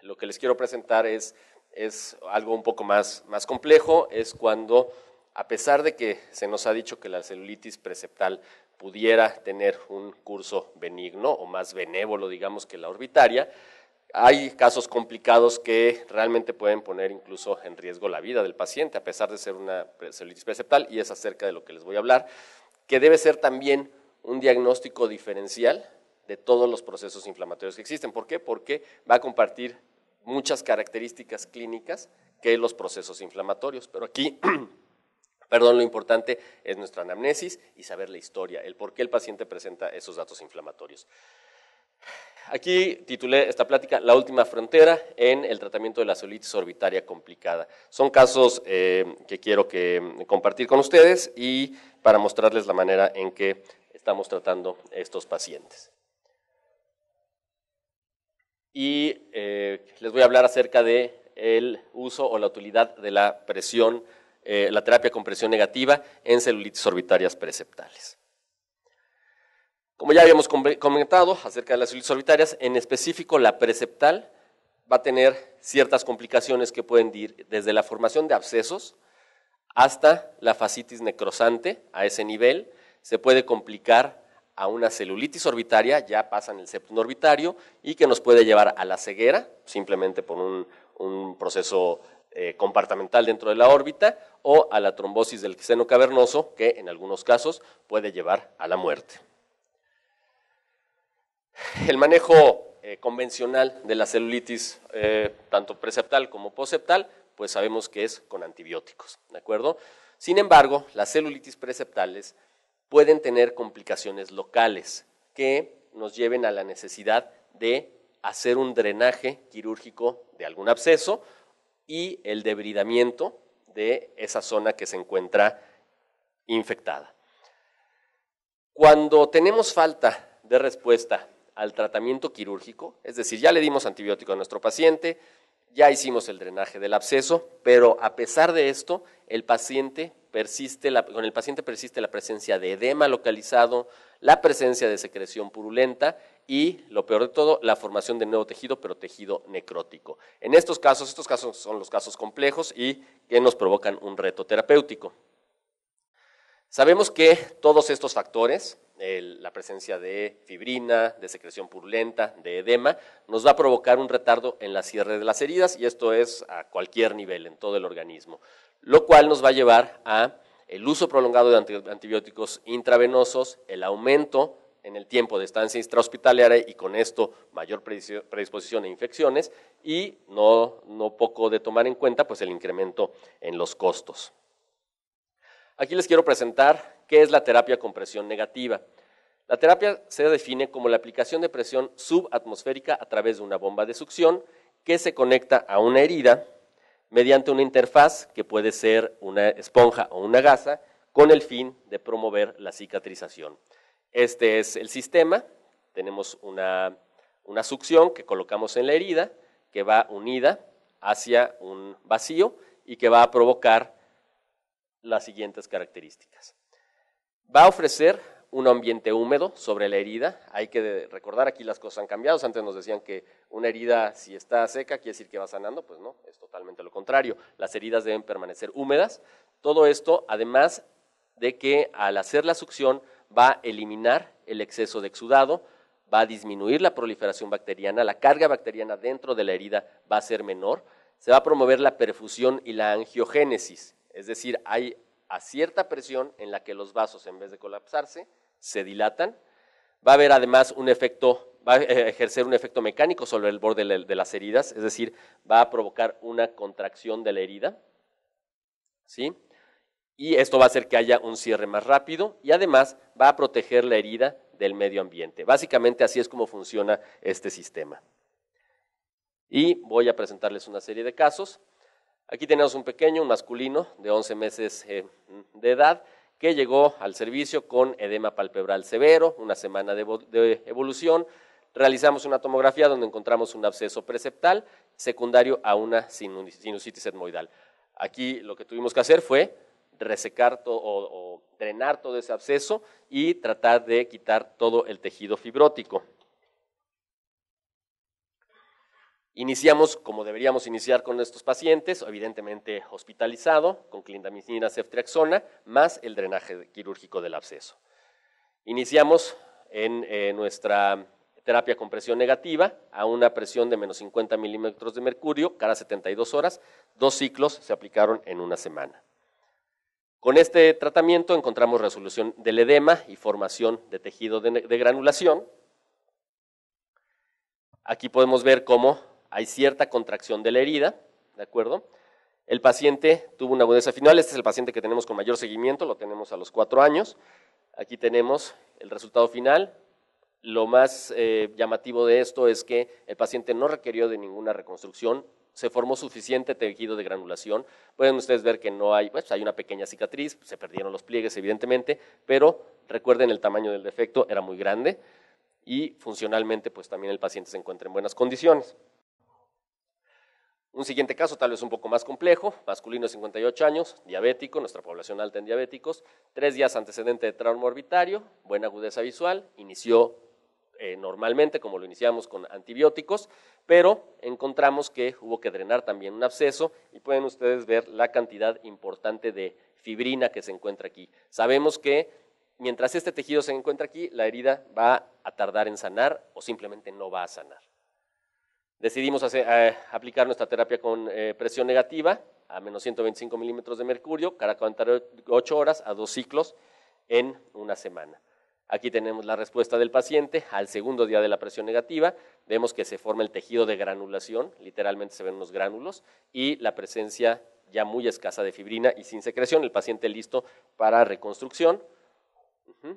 lo que les quiero presentar es algo un poco más complejo, es cuando, a pesar de que se nos ha dicho que la celulitis preseptal pudiera tener un curso benigno o más benévolo, digamos, que la orbitaria, hay casos complicados que realmente pueden poner incluso en riesgo la vida del paciente, a pesar de ser una celulitis preseptal, y es acerca de lo que les voy a hablar, que debe ser también un diagnóstico diferencial de todos los procesos inflamatorios que existen. ¿Por qué? Porque va a compartir muchas características clínicas que los procesos inflamatorios, pero aquí, perdón, lo importante es nuestra anamnesis y saber la historia, el por qué el paciente presenta esos datos inflamatorios. Aquí titulé esta plática La última frontera en el tratamiento de la celulitis orbitaria complicada. Son casos que quiero compartir con ustedes y para mostrarles la manera en que estamos tratando estos pacientes. Y les voy a hablar acerca del uso o la utilidad de la presión, la terapia con presión negativa en celulitis orbitarias preseptales. Como ya habíamos comentado acerca de las celulitis orbitarias, en específico la preseptal va a tener ciertas complicaciones que pueden ir desde la formación de abscesos hasta la fascitis necrosante. A ese nivel se puede complicar a una celulitis orbitaria, ya pasa en el septum orbitario, y que nos puede llevar a la ceguera, simplemente por un proceso compartimental dentro de la órbita, o a la trombosis del seno cavernoso, que en algunos casos puede llevar a la muerte. El manejo convencional de la celulitis, tanto preseptal como postseptal, pues sabemos que es con antibióticos, ¿de acuerdo? Sin embargo, las celulitis preseptales pueden tener complicaciones locales que nos lleven a la necesidad de hacer un drenaje quirúrgico de algún absceso y el debridamiento de esa zona que se encuentra infectada. Cuando tenemos falta de respuesta al tratamiento quirúrgico, es decir, ya le dimos antibiótico a nuestro paciente, ya hicimos el drenaje del absceso, pero a pesar de esto, con el paciente persiste la presencia de edema localizado, la presencia de secreción purulenta y, lo peor de todo, la formación de nuevo tejido, pero tejido necrótico. En estos casos son los casos complejos y que nos provocan un reto terapéutico. Sabemos que todos estos factores, la presencia de fibrina, de secreción purulenta, de edema, nos va a provocar un retardo en la cierre de las heridas, y esto es a cualquier nivel, en todo el organismo, lo cual nos va a llevar a el uso prolongado de antibióticos intravenosos, el aumento en el tiempo de estancia intrahospitalaria y con esto mayor predisposición a infecciones y no poco de tomar en cuenta pues el incremento en los costos. Aquí les quiero presentar qué es la terapia con presión negativa. La terapia se define como la aplicación de presión subatmosférica a través de una bomba de succión que se conecta a una herida mediante una interfaz que puede ser una esponja o una gasa con el fin de promover la cicatrización. Este es el sistema. Tenemos una succión que colocamos en la herida que va unida hacia un vacío y que va a provocar las siguientes características. Va a ofrecer un ambiente húmedo sobre la herida. Hay que recordar, aquí las cosas han cambiado. Antes nos decían que una herida, si está seca, quiere decir que va sanando. Pues no, es totalmente lo contrario. Las heridas deben permanecer húmedas. Todo esto, además de que al hacer la succión va a eliminar el exceso de exudado, va a disminuir la proliferación bacteriana, la carga bacteriana dentro de la herida va a ser menor, se va a promover la perfusión y la angiogénesis. Es decir, hay a cierta presión en la que los vasos, en vez de colapsarse, se dilatan. Va a haber además va a ejercer un efecto mecánico sobre el borde de las heridas, es decir, va a provocar una contracción de la herida, ¿sí? Y esto va a hacer que haya un cierre más rápido y además va a proteger la herida del medio ambiente. Básicamente así es como funciona este sistema. Y voy a presentarles una serie de casos. Aquí tenemos un masculino de 11 meses de edad que llegó al servicio con edema palpebral severo, una semana de evolución. Realizamos una tomografía donde encontramos un absceso preseptal secundario a una sinusitis etmoidal. Aquí lo que tuvimos que hacer fue resecar o drenar todo ese absceso y tratar de quitar todo el tejido fibrótico. Iniciamos como deberíamos iniciar con estos pacientes, evidentemente hospitalizado, con clindamicina, ceftriaxona, más el drenaje quirúrgico del absceso. Iniciamos en nuestra terapia con presión negativa a una presión de menos 50 milímetros de mercurio cada 72 horas. 2 ciclos se aplicaron en una semana. Con este tratamiento encontramos resolución del edema y formación de tejido de granulación. Aquí podemos ver cómo hay cierta contracción de la herida, ¿de acuerdo? El paciente tuvo una agudeza final, este es el paciente que tenemos con mayor seguimiento, lo tenemos a los 4 años. Aquí tenemos el resultado final. Lo más llamativo de esto es que el paciente no requirió de ninguna reconstrucción, se formó suficiente tejido de granulación. Pueden ustedes ver que no hay, pues hay una pequeña cicatriz, se perdieron los pliegues evidentemente, pero recuerden el tamaño del defecto era muy grande y funcionalmente pues también el paciente se encuentra en buenas condiciones. Un siguiente caso, tal vez un poco más complejo, masculino de 58 años, diabético, nuestra población alta en diabéticos, 3 días antecedente de trauma orbitario, buena agudeza visual, inició normalmente como lo iniciamos con antibióticos, pero encontramos que hubo que drenar también un absceso y pueden ustedes ver la cantidad importante de fibrina que se encuentra aquí. Sabemos que mientras este tejido se encuentra aquí, la herida va a tardar en sanar o simplemente no va a sanar. Decidimos aplicar nuestra terapia con presión negativa a menos 125 milímetros de mercurio cada 48 horas a 2 ciclos en una semana. Aquí tenemos la respuesta del paciente al segundo día de la presión negativa. Vemos que se forma el tejido de granulación, literalmente se ven unos gránulos, y la presencia ya muy escasa de fibrina y sin secreción, el paciente listo para reconstrucción.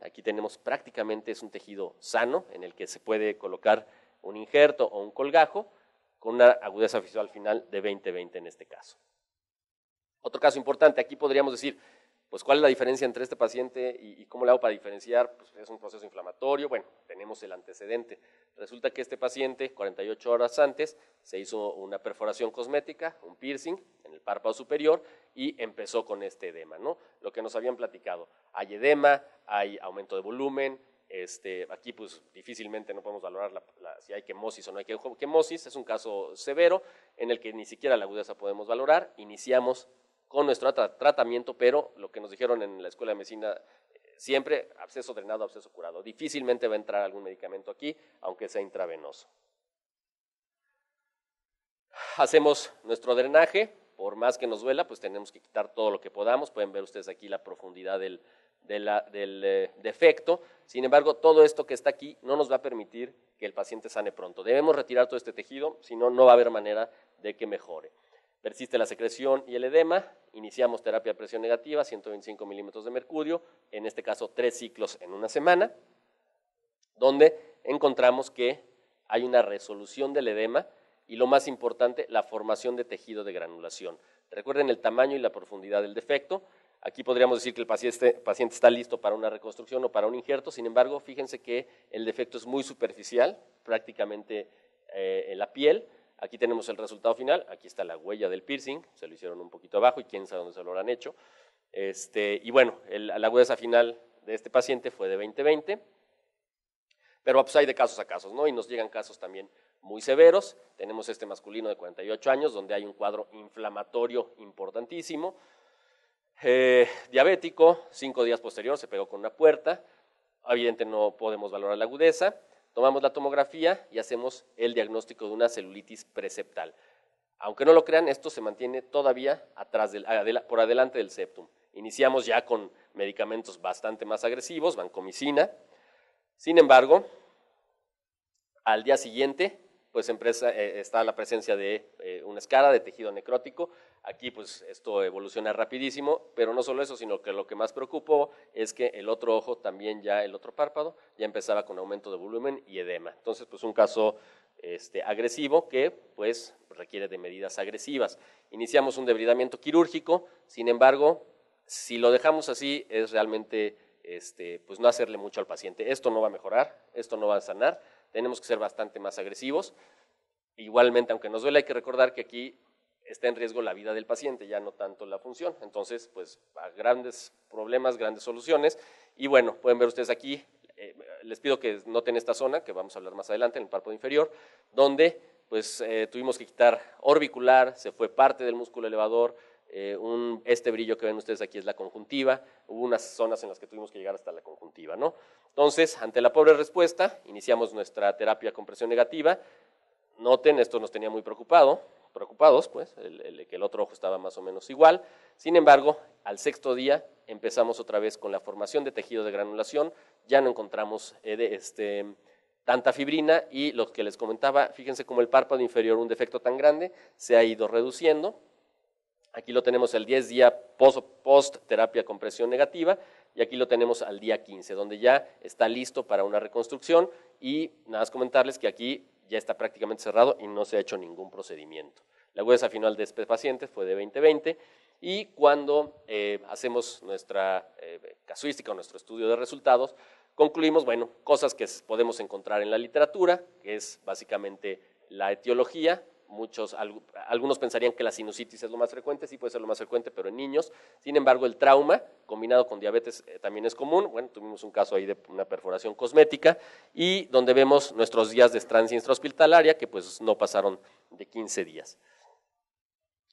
Aquí tenemos prácticamente es un tejido sano en el que se puede colocar un injerto o un colgajo con una agudeza visual final de 20/20 en este caso. Otro caso importante, aquí podríamos decir, pues ¿cuál es la diferencia entre este paciente y cómo le hago para diferenciar? Pues es un proceso inflamatorio, bueno, tenemos el antecedente. Resulta que este paciente, 48 horas antes, se hizo una perforación cosmética, un piercing en el párpado superior y empezó con este edema, ¿no? Lo que nos habían platicado, hay edema, hay aumento de volumen, aquí pues difícilmente no podemos valorar si hay quemosis o no hay quemosis, es un caso severo en el que ni siquiera la agudeza podemos valorar. Iniciamos con nuestro tratamiento, pero lo que nos dijeron en la Escuela de Medicina, siempre absceso drenado, absceso curado. Difícilmente va a entrar algún medicamento aquí, aunque sea intravenoso. Hacemos nuestro drenaje, por más que nos duela, pues tenemos que quitar todo lo que podamos. Pueden ver ustedes aquí la profundidad del defecto. Sin embargo, todo esto que está aquí no nos va a permitir que el paciente sane pronto. Debemos retirar todo este tejido, si no, no va a haber manera de que mejore. Persiste la secreción y el edema, iniciamos terapia de presión negativa, 125 milímetros de mercurio, en este caso 3 ciclos en una semana, donde encontramos que hay una resolución del edema y lo más importante, la formación de tejido de granulación. Recuerden el tamaño y la profundidad del defecto. Aquí podríamos decir que el paciente está listo para una reconstrucción o para un injerto, sin embargo, fíjense que el defecto es muy superficial, prácticamente en la piel. Aquí tenemos el resultado final, aquí está la huella del piercing, se lo hicieron un poquito abajo y quién sabe dónde se lo habrán hecho. Y bueno, la agudeza final de este paciente fue de 20/20, pero pues hay de casos a casos, ¿no? Y nos llegan casos también muy severos. Tenemos este masculino de 48 años, donde hay un cuadro inflamatorio importantísimo. Diabético, 5 días posterior, se pegó con una puerta. Evidente no podemos valorar la agudeza. Tomamos la tomografía y hacemos el diagnóstico de una celulitis preseptal. Aunque no lo crean, esto se mantiene todavía por adelante del septum. Iniciamos ya con medicamentos bastante más agresivos, vancomicina. Sin embargo, al día siguiente, pues está la presencia de una escara de tejido necrótico. Aquí pues esto evoluciona rapidísimo, pero no solo eso, sino que lo que más preocupó es que el otro ojo también ya, el otro párpado, ya empezaba con aumento de volumen y edema. Entonces pues un caso agresivo que pues requiere de medidas agresivas. Iniciamos un debridamiento quirúrgico, sin embargo, si lo dejamos así es realmente pues no hacerle mucho al paciente. Esto no va a mejorar, esto no va a sanar, tenemos que ser bastante más agresivos. Igualmente, aunque nos duele, hay que recordar que aquí está en riesgo la vida del paciente, ya no tanto la función. Entonces, pues, a grandes problemas, grandes soluciones. Y bueno, pueden ver ustedes aquí, les pido que noten esta zona, que vamos a hablar más adelante, en el párpado inferior, donde pues tuvimos que quitar orbicular, se fue parte del músculo elevador, este brillo que ven ustedes aquí es la conjuntiva, hubo unas zonas en las que tuvimos que llegar hasta la conjuntiva, ¿no? Entonces, ante la pobre respuesta, iniciamos nuestra terapia con presión negativa. Noten, esto nos tenía muy preocupados, pues, que el otro ojo estaba más o menos igual. Sin embargo, al sexto día empezamos otra vez con la formación de tejido de granulación, ya no encontramos tanta fibrina y lo que les comentaba, fíjense cómo el párpado inferior, un defecto tan grande, se ha ido reduciendo. Aquí lo tenemos el 10 día post terapia con presión negativa y aquí lo tenemos al día 15, donde ya está listo para una reconstrucción y nada más comentarles que aquí ya está prácticamente cerrado y no se ha hecho ningún procedimiento. La agudeza final de este paciente fue de 20/20 y cuando hacemos nuestra casuística o nuestro estudio de resultados, concluimos, bueno, cosas que podemos encontrar en la literatura, que es básicamente la etiología. Algunos pensarían que la sinusitis es lo más frecuente, sí puede ser lo más frecuente, pero en niños. Sin embargo, el trauma combinado con diabetes también es común. Bueno, tuvimos un caso ahí de una perforación cosmética y donde vemos nuestros días de estancia intrahospitalaria que pues no pasaron de 15 días.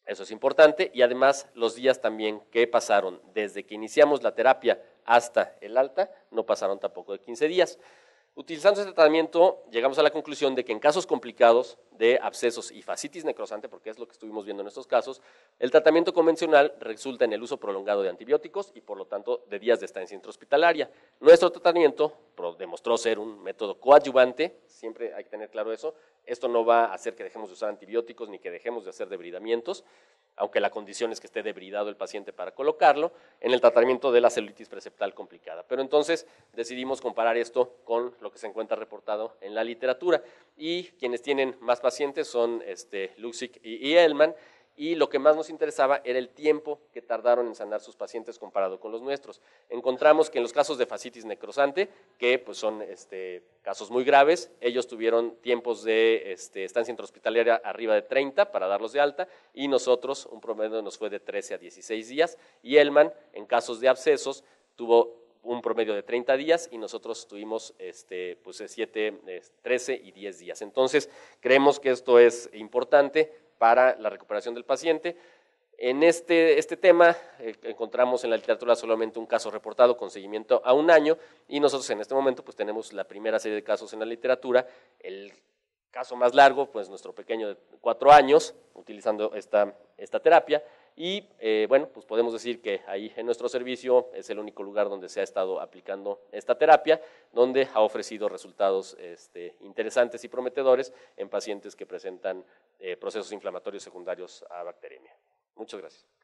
Eso es importante y además los días también que pasaron desde que iniciamos la terapia hasta el alta no pasaron tampoco de 15 días. Utilizando este tratamiento, llegamos a la conclusión de que en casos complicados de abscesos y fascitis necrosante, porque es lo que estuvimos viendo en estos casos, el tratamiento convencional resulta en el uso prolongado de antibióticos y por lo tanto de días de estancia intrahospitalaria. Nuestro tratamiento demostró ser un método coadyuvante, siempre hay que tener claro eso. Esto no va a hacer que dejemos de usar antibióticos ni que dejemos de hacer debridamientos, aunque la condición es que esté debridado el paciente para colocarlo, en el tratamiento de la celulitis preseptal complicada. Pero entonces decidimos comparar esto con lo que se encuentra reportado en la literatura y quienes tienen más pacientes son Luksic y Ellman, y lo que más nos interesaba era el tiempo que tardaron en sanar sus pacientes comparado con los nuestros. Encontramos que en los casos de fascitis necrosante, que pues son casos muy graves, ellos tuvieron tiempos de estancia intrahospitalaria arriba de 30 para darlos de alta y nosotros un promedio nos fue de 13 a 16 días y Ellman en casos de abscesos tuvo un promedio de 30 días y nosotros tuvimos 13 y 10 días. Entonces creemos que esto es importante para la recuperación del paciente. En este tema encontramos en la literatura solamente un caso reportado con seguimiento a un año y nosotros en este momento pues tenemos la primera serie de casos en la literatura. El caso más largo, pues nuestro pequeño de 4 años utilizando esta terapia y bueno, pues podemos decir que ahí en nuestro servicio es el único lugar donde se ha estado aplicando esta terapia, donde ha ofrecido resultados interesantes y prometedores en pacientes que presentan procesos inflamatorios secundarios a bacteremia. Muchas gracias.